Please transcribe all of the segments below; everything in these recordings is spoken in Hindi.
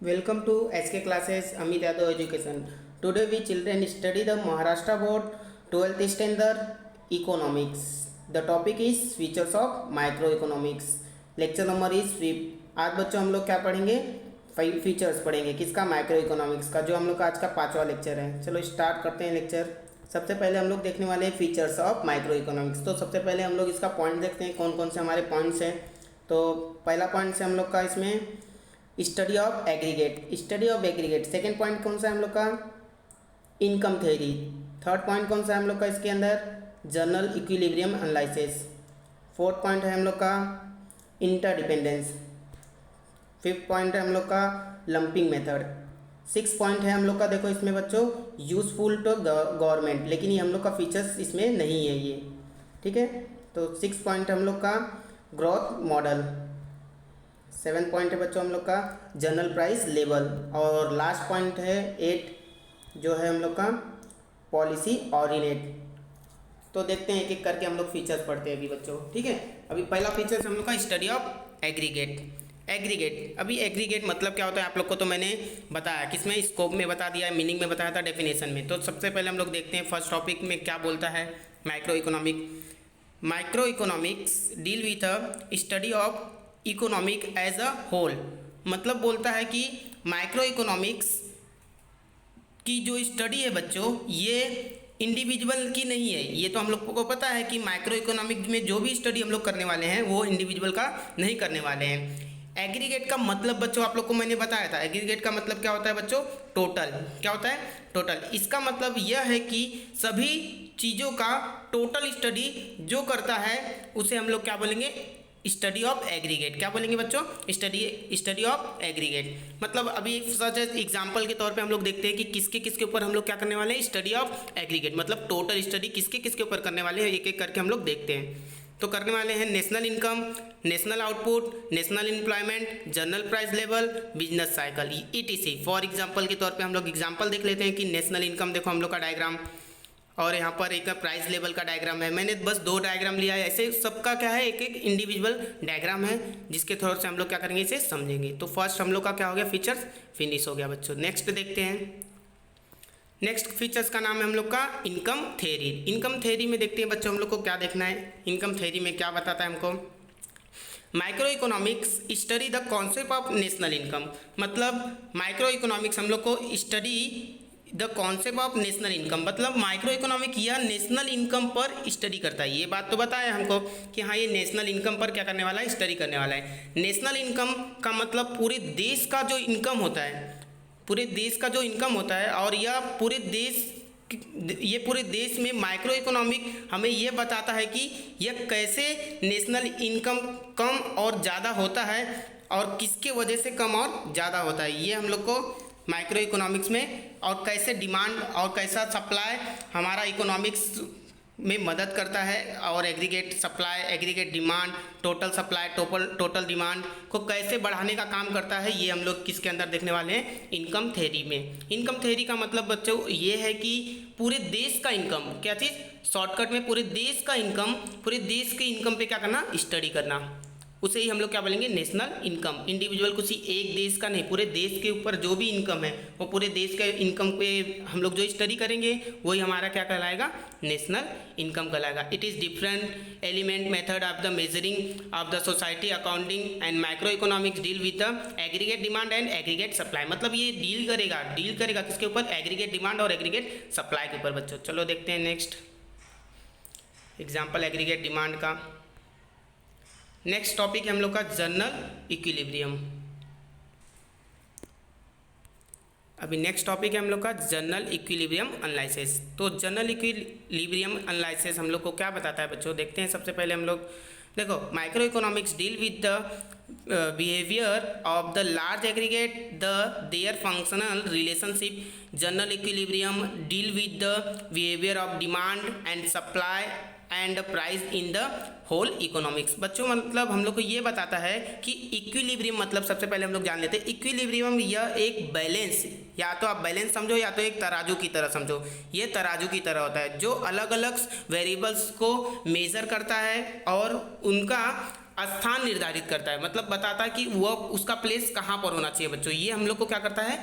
Welcome to SK Classes Amit Yadav Education. Today we children study the Maharashtra Board 12th Standard Economics. The topic is Features of Microeconomics. Lecture number is 5. आज बच्चों हम लोग क्या पढ़ेंगे? 5 फीचर्स पढ़ेंगे किसका? माइक्रो इकोनॉमिक्स का, जो हम लोग का आज का 5वां लेक्चर है। चलो स्टार्ट करते हैं लेक्चर। सबसे पहले हम लोग देखने वाले हैं फीचर्स ऑफ माइक्रो इकोनॉमिक्स। तो सबसे पहले हम लोग इसका पॉइंट देखते हैं, कौन कौन से हमारे पॉइंट्स हैं। तो पहला पॉइंट से हम लोग का इसमें study of aggregate, study of aggregate. Second point कौन सा है हम लोग का? Income theory. थर्ड पॉइंट कौन सा है हम लोग का इसके अंदर? General equilibrium analysis. Fourth point है हम लोग का इंटरडिपेंडेंस। फिफ्थ पॉइंट है हम लोग का लंपिंग मेथड। सिक्स पॉइंट है हम लोग का, देखो इसमें बच्चों, यूजफुल टू गवर्नमेंट, लेकिन ये हम लोग का फीचर्स इसमें नहीं है ये, ठीक है। तो सिक्स पॉइंट हम लोग का ग्रोथ मॉडल। सेवन पॉइंट है बच्चों हम लोग का जनरल प्राइस लेवल। और लास्ट पॉइंट है 8 जो है हम लोग का पॉलिसी ऑर्डिनेट। तो देखते हैं एक एक करके हम लोग फीचर्स पढ़ते हैं अभी बच्चों, ठीक है। अभी पहला फीचर्स हम लोग का स्टडी ऑफ एग्रीगेट। एग्रीगेट, अभी एग्रीगेट मतलब क्या होता है आप लोग को तो मैंने बताया, किसमें? स्कोप में बता दिया, मीनिंग में बताया था, डेफिनेशन में। तो सबसे पहले हम लोग देखते हैं फर्स्ट टॉपिक में क्या बोलता है micro economic. Micro economics deal with a study of economic as a whole. मतलब बोलता है कि माइक्रो इकोनॉमिक्स की जो स्टडी है बच्चों, ये इंडिविजुअल की नहीं है। ये तो हम लोग को पता है कि माइक्रो इकोनॉमिक्स में जो भी स्टडी हम लोग करने वाले हैं वो इंडिविजुअल का नहीं करने वाले हैं। एग्रीगेट का मतलब बच्चों आप लोग को मैंने बताया था, एग्रीगेट का मतलब क्या होता है बच्चों? टोटल। क्या होता है? टोटल। इसका मतलब यह है कि सभी चीज़ों का टोटल स्टडी जो करता है उसे हम लोग क्या बोलेंगे? Study of aggregate. क्या बोलेंगे बच्चों? Study of aggregate. मतलब अभी सच एग्जांपल के तौर पे हम लोग देखते हैं कि किसके किसके ऊपर हम लोग क्या करने वाले हैं? Study of aggregate. मतलब टोटल स्टडी किसके किसके ऊपर करने वाले हैं, एक एक करके हम लोग देखते हैं। तो करने वाले हैं national income, national output, national employment, general price level, business cycle, etc. For example के तौर पे हम लोग एग्जाम्पल देख लेते हैं कि नेशनल इनकम देखो हम लोग का डायग्राम, और यहाँ पर एक प्राइस लेवल का डायग्राम है। मैंने बस 2 डायग्राम लिया है, ऐसे सबका क्या है, एक एक इंडिविजुअल डायग्राम है जिसके थ्रू से हम लोग क्या करेंगे, इसे समझेंगे। तो फर्स्ट हम लोग का क्या हो गया? फीचर्स फिनिश हो गया बच्चों। नेक्स्ट देखते हैं। नेक्स्ट फीचर्स का नाम है हम लोग का इनकम थ्योरी। इनकम थ्योरी में देखते हैं बच्चों हम लोग को क्या देखना है। इनकम थ्योरी में क्या बताता है हमको? Micro economics study the concept of national income. मतलब माइक्रो इकोनॉमिक्स हम लोग को study the concept of national income, मतलब माइक्रो इकोनॉमिक या नेशनल इनकम पर स्टडी करता है। ये बात तो बताया हमको कि हाँ ये नेशनल इनकम पर क्या करने वाला है? स्टडी करने वाला है। नेशनल इनकम का मतलब पूरे देश का जो इनकम होता है, पूरे देश का जो इनकम होता है, और यह पूरे देश में माइक्रो इकोनॉमिक हमें यह बताता है कि यह कैसे नेशनल इनकम कम और ज़्यादा होता है और किसके वजह से कम और ज़्यादा होता है। ये हम लोग को माइक्रो इकोनॉमिक्स में, और कैसे डिमांड और कैसा सप्लाई हमारा इकोनॉमिक्स में मदद करता है, और aggregate supply, aggregate demand, total supply, total demand को कैसे बढ़ाने का काम करता है, ये हम लोग किसके अंदर देखने वाले हैं? इनकम थ्योरी में। इनकम थ्योरी का मतलब बच्चों ये है कि पूरे देश का इनकम, क्या चीज़? शॉर्टकट में पूरे देश का इनकम, पूरे देश के इनकम पे क्या करना? स्टडी करना। उसे ही हम लोग क्या बोलेंगे? National income. इंडिविजुअल किसी एक देश का नहीं, पूरे देश के ऊपर जो भी इनकम है वो पूरे देश के इनकम पे हम लोग जो स्टडी करेंगे वही हमारा क्या कहलाएगा? नेशनल इनकम कहलाएगा। It is different element method of the measuring of the society accounting and micro economics deal with the aggregate demand and aggregate supply. मतलब ये डील करेगा किसके ऊपर? एग्रीगेट डिमांड और एग्रीगेट सप्लाई के ऊपर बच्चों। चलो देखते हैं नेक्स्ट एग्जाम्पल एग्रीगेट डिमांड का। नेक्स्ट टॉपिक है हम लोग का जनरल इक्विलिब्रियम। अभी नेक्स्ट टॉपिक है हम लोग का जनरल इक्विलिब्रियम एनालिसिस। तो जनरल इक्विलिब्रियम एनालिसिस हम लोग को क्या बताता है बच्चों? देखते हैं। सबसे पहले हम लोग देखो, micro economics deal with the behaviour of the large aggregate, their functional relationship. General equilibrium deal with the behaviour of demand and supply and price in the whole economics. बच्चों मतलब हम लोग को ये बताता है कि इक्विलिब्रियम मतलब सबसे पहले हम लोग जान लेते हैं इक्विलिब्रियम यह एक बैलेंस, या तो आप बैलेंस समझो या तो एक तराजू की तरह समझो। ये तराजू की तरह होता है जो अलग अलग वेरिएबल्स को मेज़र करता है और उनका स्थान निर्धारित करता है, मतलब बताता है कि वह उसका प्लेस कहाँ पर होना चाहिए बच्चों। ये हम लोग को क्या करता है,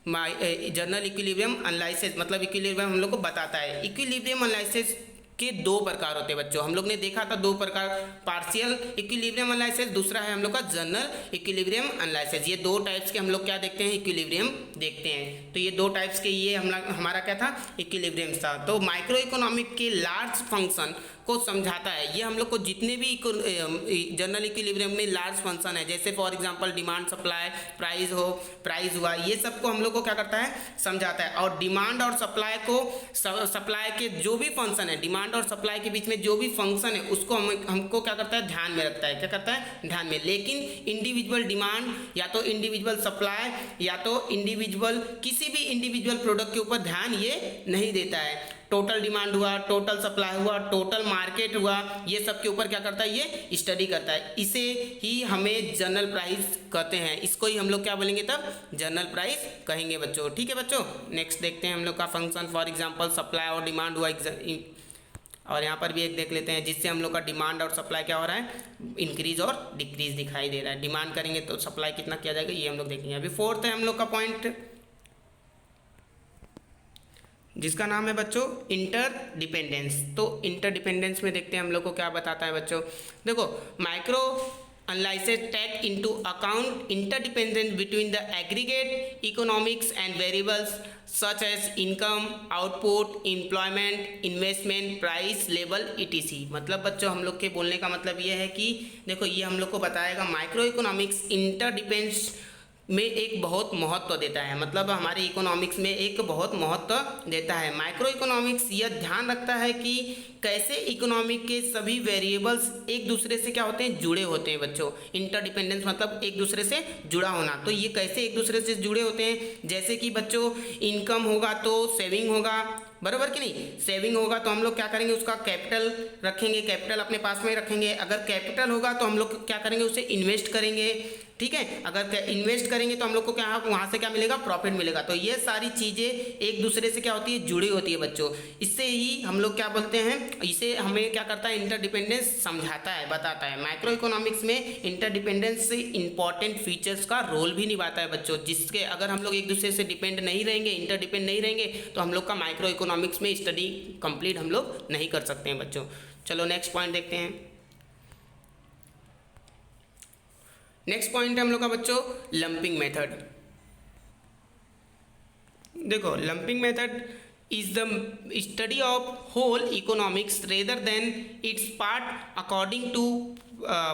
जनरल इक्विलिब्रियम एनालिसिस, मतलब इक्विलिब्रियम हम लोग को बताता है। इक्विलिब्रियम एनालिसिस के दो प्रकार होते हैं बच्चों, हम लोग ने देखा था दो प्रकार, पार्शियल इक्विलिब्रियम एनालिसिस, दूसरा है हम लोग का जनरल इक्विलिब्रियम एनालिसिस। ये दो टाइप्स के हम लोग क्या देखते हैं, इक्विलिब्रियम देखते हैं। तो ये दो टाइप्स के, ये हमारा क्या था, इक्विलिब्रियम था। तो माइक्रो इकोनॉमिक के लार्ज फंक्शन को समझाता है। ये हम लोग को जितने भी जनरल इक्विलिब्रियम में लार्ज फंक्शन है, जैसे for example demand supply, price हुआ, ये सब को हम लोग को क्या करता है, समझाता है। और डिमांड और सप्लाई को, सप्लाई के जो भी फंक्शन है, डिमांड और सप्लाई के बीच में जो भी फंक्शन है उसको हमको क्या करता है, ध्यान में रखता है। क्या करता है, ध्यान में। लेकिन इंडिविजुअल डिमांड या तो इंडिविजुअल सप्लाई या तो इंडिविजुअल किसी भी इंडिविजुअल प्रोडक्ट के ऊपर ध्यान ये नहीं देता है। टोटल डिमांड हुआ, टोटल सप्लाई हुआ, टोटल मार्केट हुआ, ये सब के ऊपर क्या करता है, ये स्टडी करता है। इसे ही हमें जनरल प्राइस कहते हैं, इसको ही हम लोग क्या बोलेंगे तब, जनरल प्राइस कहेंगे बच्चों। ठीक है बच्चों, नेक्स्ट देखते हैं हम लोग का फंक्शन। फॉर एग्जांपल सप्लाई और डिमांड हुआ, और यहाँ पर भी एक देख लेते हैं, जिससे हम लोग का डिमांड और सप्लाई क्या हो रहा है, इंक्रीज और डिक्रीज दिखाई दे रहा है। डिमांड करेंगे तो सप्लाई कितना किया जाएगा, ये हम लोग देखेंगे। अभी फोर्थ है हम लोग का पॉइंट, जिसका नाम है बच्चों इंटरडिपेंडेंस। तो इंटरडिपेंडेंस में देखते हैं हम लोग को क्या बताता है बच्चों। देखो, micro analysis take into account interdependence between the aggregate economics and variables such as income, output, employment, investment, price level etc। मतलब बच्चों हम लोग के बोलने का मतलब ये है कि देखो, ये हम लोग को बताएगा माइक्रो इकोनॉमिक्स इंटरडिपेंडेंस में एक बहुत महत्व देता है, मतलब हमारे इकोनॉमिक्स में एक बहुत महत्व देता है। माइक्रो इकोनॉमिक्स यह ध्यान रखता है कि कैसे इकोनॉमी के सभी वेरिएबल्स एक दूसरे से क्या होते हैं, जुड़े होते हैं बच्चों। इंटरडिपेंडेंस मतलब एक दूसरे से जुड़ा होना। तो ये कैसे एक दूसरे से जुड़े होते हैं, जैसे कि बच्चों इनकम होगा तो सेविंग होगा, बराबर कि नहीं। सेविंग होगा तो हम लोग क्या करेंगे, उसका कैपिटल रखेंगे, कैपिटल अपने पास में रखेंगे। अगर कैपिटल होगा तो हम लोग क्या करेंगे, उसे इन्वेस्ट करेंगे। ठीक है, अगर इन्वेस्ट करेंगे तो हम लोग को क्या, वहाँ से क्या मिलेगा, प्रॉफिट मिलेगा। तो ये सारी चीज़ें एक दूसरे से क्या होती है, जुड़ी होती है बच्चों। इससे ही हम लोग क्या बोलते हैं, इसे हमें क्या करता है, इंटरडिपेंडेंस समझाता है, बताता है। माइक्रो इकोनॉमिक्स में इंटरडिपेंडेंस से इंपॉर्टेंट फीचर्स का रोल भी निभाता है बच्चों, जिसके अगर हम लोग एक दूसरे से डिपेंड नहीं रहेंगे, इंटरडिपेंड नहीं रहेंगे, तो हम लोग का माइक्रो इकोनॉमिक्स में स्टडी कंप्लीट हम लोग नहीं कर सकते हैं बच्चों। चलो नेक्स्ट पॉइंट देखते हैं। नेक्स्ट पॉइंट है हम लोग का बच्चों लंपिंग मेथड। देखो, lumping method is the study of whole economics rather than its part, according to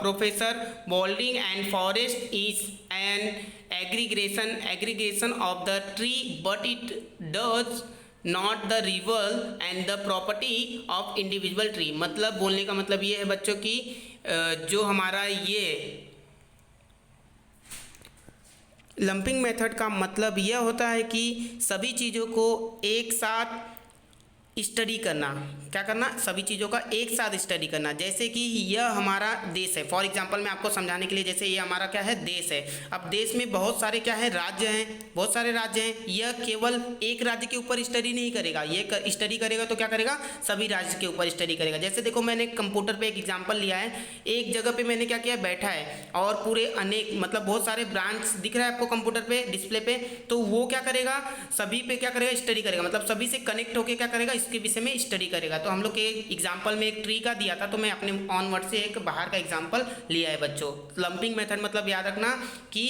Professor Baldwin and Forrest is an aggregation of the tree, but it does not the rival and the property of individual tree। मतलब बोलने का मतलब ये है बच्चों कि जो हमारा ये लंपिंग मेथड का मतलब यह होता है कि सभी चीज़ों को एक साथ स्टडी करना। क्या करना, सभी चीज़ों का एक साथ स्टडी करना। जैसे कि यह हमारा देश है, फॉर एग्जांपल मैं आपको समझाने के लिए, जैसे ये हमारा क्या है, देश है। अब देश में बहुत सारे क्या है, राज्य हैं, बहुत सारे राज्य हैं। यह केवल एक राज्य के ऊपर स्टडी नहीं करेगा, ये स्टडी करेगा तो क्या करेगा, सभी राज्य के ऊपर स्टडी करेगा। जैसे देखो, मैंने कंप्यूटर पर एक एग्जाम्पल लिया है, एक जगह पर मैंने क्या किया, बैठा है और पूरे अनेक मतलब बहुत सारे ब्रांच दिख रहा है आपको कंप्यूटर पर डिस्प्ले पे, तो वो क्या करेगा, सभी पे क्या करेगा, स्टडी करेगा। मतलब सभी से कनेक्ट होकर क्या करेगा, इसके विषय में स्टडी करेगा। तो हम लोग के एग्जांपल में एक ट्री का दिया था, तो मैं अपने ऑनवर्ड से एक बाहर का एग्जांपल लिया है बच्चों। लंपिंग मेथड मतलब याद रखना कि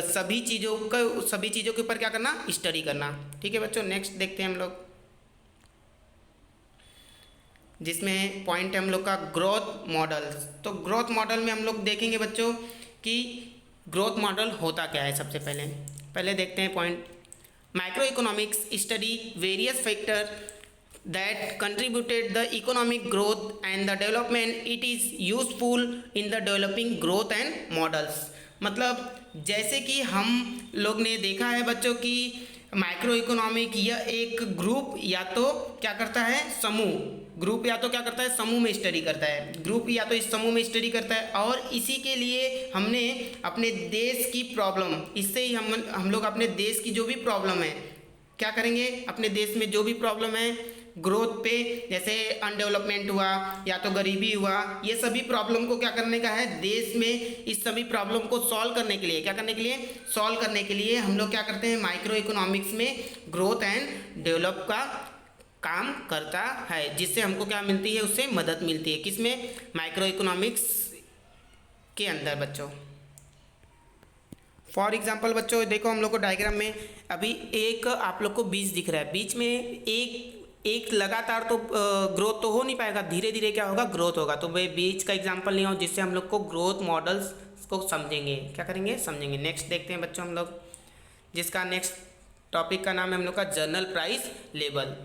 सभी चीज़ों के ऊपर क्या करना, स्टडी करना। ठीक है बच्चों, नेक्स्ट देखते हैं हम लोग, जिसमें पॉइंट है हम लोग का ग्रोथ मॉडल। तो ग्रोथ मॉडल में हम लोग देखेंगे बच्चों कि ग्रोथ मॉडल होता क्या है। सबसे पहले देखते हैं point, micro economics study various factor that contributed the economic growth and the development. It is useful in the developing growth and models। मतलब जैसे कि हम लोग ने देखा है बच्चों कि माइक्रो इकोनॉमिक यह एक ग्रुप या तो क्या करता है, समूह, ग्रुप या तो क्या करता है, समूह में स्टडी करता है, ग्रुप या तो इस समूह में स्टडी करता है। और इसी के लिए हमने अपने देश की प्रॉब्लम, इससे ही हम लोग अपने देश की जो भी प्रॉब्लम है क्या करेंगे, अपने देश में जो भी प्रॉब्लम है ग्रोथ पे, जैसे अनडेवलपमेंट हुआ या तो गरीबी हुआ, ये सभी प्रॉब्लम को क्या करने का है, देश में इस सभी प्रॉब्लम को सॉल्व करने के लिए, क्या करने के लिए, सॉल्व करने के लिए हम लोग क्या करते हैं, माइक्रो इकोनॉमिक्स में ग्रोथ एंड डेवलप का काम करता है, जिससे हमको क्या मिलती है, उससे मदद मिलती है, किसमें, माइक्रो इकोनॉमिक्स के अंदर बच्चों। फॉर एग्जाम्पल बच्चों देखो, हम लोग को डायग्राम में अभी एक आप लोग को बीच दिख रहा है, बीच में एक लगातार तो ग्रोथ तो हो नहीं पाएगा, धीरे धीरे क्या होगा, ग्रोथ होगा। तो वे बीच का एग्जाम्पल नहीं हो, जिससे हम लोग को ग्रोथ मॉडल्स को समझेंगे, क्या करेंगे, समझेंगे। नेक्स्ट देखते हैं बच्चों हम लोग, जिसका नेक्स्ट टॉपिक का नाम है हम लोग का जनरल प्राइस लेवल,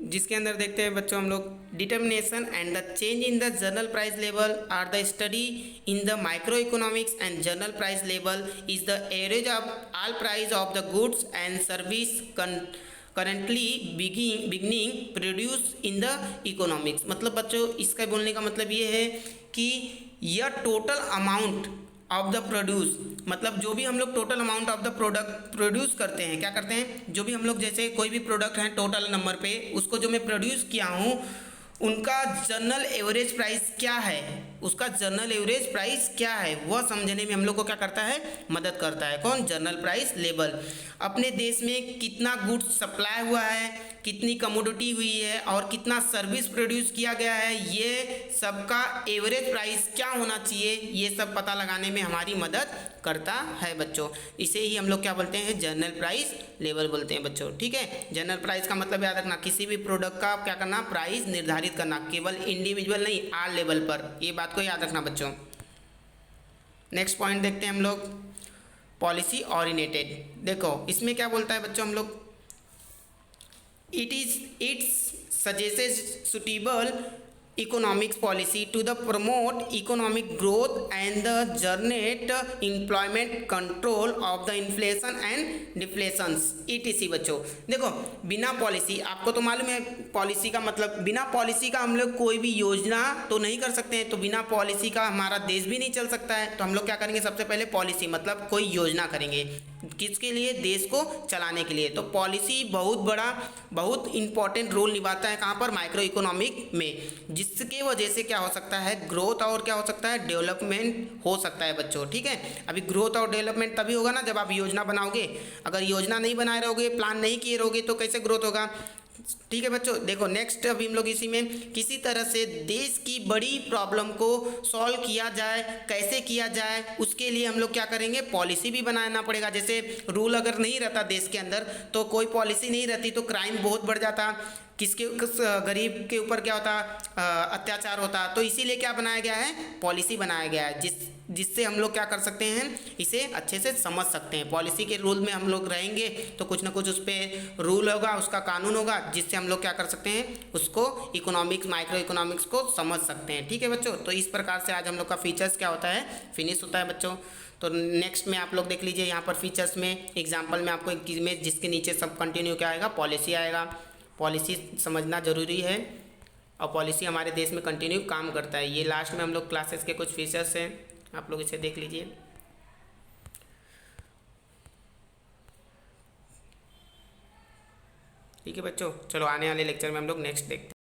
जिसके अंदर देखते हैं बच्चों हम लोग, determination and the change in the general price level are the study in the micro economics, and general price level is the average of all price of the goods and service currently beginning produce in the economics. मतलब बच्चों इसका बोलने का मतलब ये है कि यह total amount of the produce, मतलब जो भी हम लोग total amount of the product produce करते हैं, क्या करते हैं, जो भी हम लोग जैसे कोई भी प्रोडक्ट है टोटल नंबर पे, उसको जो मैं प्रोड्यूस किया हूँ उनका जनरल एवरेज प्राइस क्या है, उसका जनरल एवरेज प्राइस क्या है, वह समझने में हम लोग को क्या करता है, मदद करता है। कौन, जनरल प्राइस लेवल। अपने देश में कितना गुड्स सप्लाई हुआ है, कितनी कमोडिटी हुई है और कितना सर्विस प्रोड्यूस किया गया है, ये सबका एवरेज प्राइस क्या होना चाहिए, ये सब पता लगाने में हमारी मदद करता है बच्चों। इसे ही हम लोग क्या बोलते हैं, जनरल प्राइस लेवल बोलते हैं बच्चों। ठीक है, जनरल प्राइस का मतलब याद रखना, किसी भी प्रोडक्ट का क्या करना, प्राइस निर्धारित करना, केवल इंडिविजुअल नहीं, ऑल लेवल पर, ये बात को याद रखना बच्चों। नेक्स्ट पॉइंट देखते हैं हम लोग, पॉलिसी ओरिएंटेड। देखो इसमें क्या बोलता है बच्चों हम लोग, it's suggests suitable economic policy to the promote economic growth and the generate employment, control of the inflation and deflations etc। बच्चों देखो, बिना पॉलिसी, आपको तो मालूम है पॉलिसी का मतलब, बिना पॉलिसी का हम लोग कोई भी योजना तो नहीं कर सकते हैं, तो बिना पॉलिसी का हमारा देश भी नहीं चल सकता है। तो हम लोग क्या करेंगे, सबसे पहले पॉलिसी मतलब कोई योजना करेंगे, किसके लिए, देश को चलाने के लिए। तो पॉलिसी बहुत बड़ा, बहुत इंपॉर्टेंट रोल निभाता है, कहाँ पर, माइक्रो इकोनॉमिक में, जिसके वजह से क्या हो सकता है, ग्रोथ और क्या हो सकता है, डेवलपमेंट हो सकता है बच्चों। ठीक है, अभी ग्रोथ और डेवलपमेंट तभी होगा ना जब आप योजना बनाओगे, अगर योजना नहीं बनाए रहोगे, प्लान नहीं किए रहोगे, तो कैसे ग्रोथ होगा। ठीक है बच्चों, देखो नेक्स्ट अभी हम लोग इसी में, किसी तरह से देश की बड़ी प्रॉब्लम को सॉल्व किया जाए, कैसे किया जाए, उसके लिए हम लोग क्या करेंगे, पॉलिसी भी बनाना पड़ेगा। जैसे रूल अगर नहीं रहता देश के अंदर, तो कोई पॉलिसी नहीं रहती तो क्राइम बहुत बढ़ जाता, किस गरीब के ऊपर क्या होता, अत्याचार होता। तो इसीलिए क्या बनाया गया है, पॉलिसी बनाया गया है, जिससे हम लोग क्या कर सकते हैं, इसे अच्छे से समझ सकते हैं। पॉलिसी के रूल में हम लोग रहेंगे तो कुछ ना कुछ उस पर रूल होगा, उसका कानून होगा, जिससे हम लोग क्या कर सकते हैं, उसको इकोनॉमिक्स, माइक्रो इकोनॉमिक्स को समझ सकते हैं। ठीक है बच्चों, तो इस प्रकार से आज हम लोग का फीचर्स क्या होता है, फिनिश होता है बच्चों। तो नेक्स्ट में आप लोग देख लीजिए, यहाँ पर फीचर्स में एग्जाम्पल में आपको एक इमेज, जिसके नीचे सब कंटिन्यू क्या आएगा, पॉलिसी आएगा। पॉलिसी समझना ज़रूरी है और पॉलिसी हमारे देश में कंटिन्यू काम करता है। ये लास्ट में हम लोग क्लासेस के कुछ फीचर्स हैं, आप लोग इसे देख लीजिए। ठीक है बच्चों, चलो आने वाले लेक्चर में हम लोग नेक्स्ट देखते हैं।